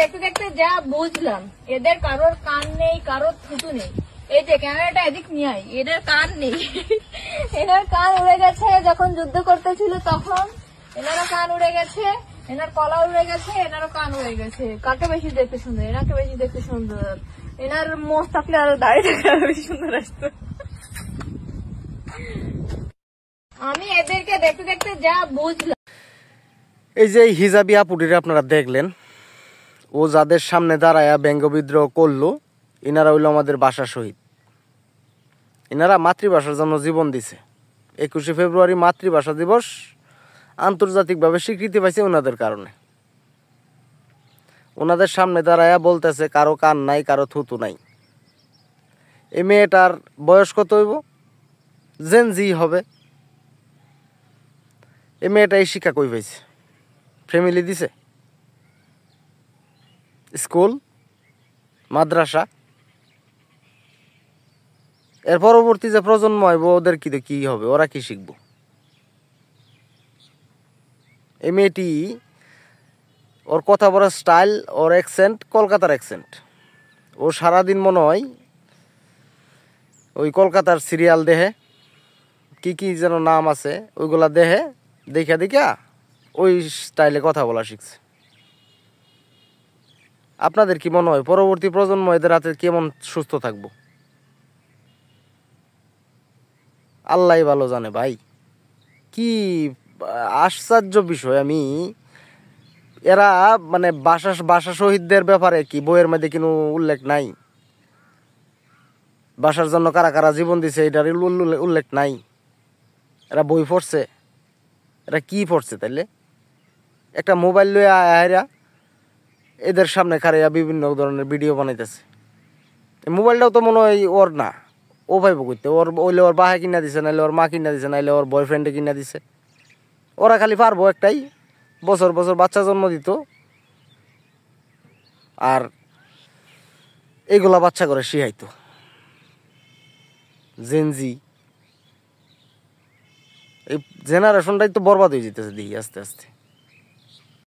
দেখতে দেখতে যা বুঝলাম, এদের কারোর কান নেই, কারোর থুতু নেই। এই যে ক্যামেরাটা এদিক নিয়ে আয়, এদের কান নেই। এনার কান উড়ে গেছে যখন যুদ্ধ করতেছিল তখন, এনারও কান উড়ে গেছে, এনার কলা উড়ে গেছে, এনারও কান উড়ে গেছে। কাকে বেশি দেখতে সুন্দর? এনাকে বেশি দেখতে সুন্দর। এনার মোষ থাকলে আরো দাঁড়িয়ে থাকলে আরো বেশি সুন্দর আসতো। আমি এদেরকে দেখতে দেখতে যা বুঝলাম। এই যে হিজাবি আপুটিরা আপনারা দেখলেন, ও যাদের সামনে দাঁড়ায়া ব্যঙ্গ বিদ্রোহ করলো, ইনারা হইল আমাদের ভাষা শহীদ। ইনারা মাতৃভাষার জন্য জীবন দিছে। 21শে ফেব্রুয়ারি মাতৃভাষা দিবস আন্তর্জাতিকভাবে স্বীকৃতি পাইছে ওনাদের কারণে। ওনাদের সামনে দাঁড়ায়া বলতেছে কারো কান নাই, কারো থুতু নাই। এই মেয়েটার বয়স কত হইব? জেন জি হবে। এই মেয়েটা এই শিক্ষা কই পাইছে? ফ্যামিলি দিছে? স্কুল, মাদ্রাসা? এর পরবর্তী যে প্রজন্ম হইব ওদের কি হবে? ওরা কি শিখব? এই মেয়েটি, ওর কথা বলার স্টাইল, ওর অ্যাকসেন্ট কলকাতার অ্যাকসেন্ট। ও সারাদিন মনে হয় ওই কলকাতার সিরিয়াল দেহে, কি যেন নাম আছে, ওইগুলা দেহে দেখা ওই স্টাইলে কথা বলা শিখছে। আপনাদের কি মনে হয় পরবর্তী প্রজন্ম এদের হাতে কেমন সুস্থ থাকবো? আল্লাহ ভালো জানে ভাই। কি আশ্চর্য বিষয়! আমি এরা মানে ভাষা শহীদদের ব্যাপারে কি বইয়ের মধ্যে কোনো উল্লেখ নাই? ভাষার জন্য কারা কারা জীবন দিছে এটার উল্লেখ নাই? এরা বই পড়ছে? এরা কি পড়ছে তাইলে? একটা মোবাইল লয়ে আয়রা এদের সামনে খারাইয়া বিভিন্ন ধরনের ভিডিও বানাইতেছে। মোবাইলটাও তো মনে হয় ওর না, ও ভাইব করতে। ওর ওইলে ওর বাহে কিনা দিছে, নাইলে ওর মা কিনা দিছে, নাইলে ওর বয়ফ্রেন্ডে কিনা দিছে। ওরা খালি পারবো একটাই, বছর বছর বাচ্চা জন্ম দিত আর এগুলা বাচ্চা করে শিখাইতো। জেনজি, এই জেনারেশনটাই তো বরবাদ হয়ে যেতেছে দেখি আস্তে আস্তে।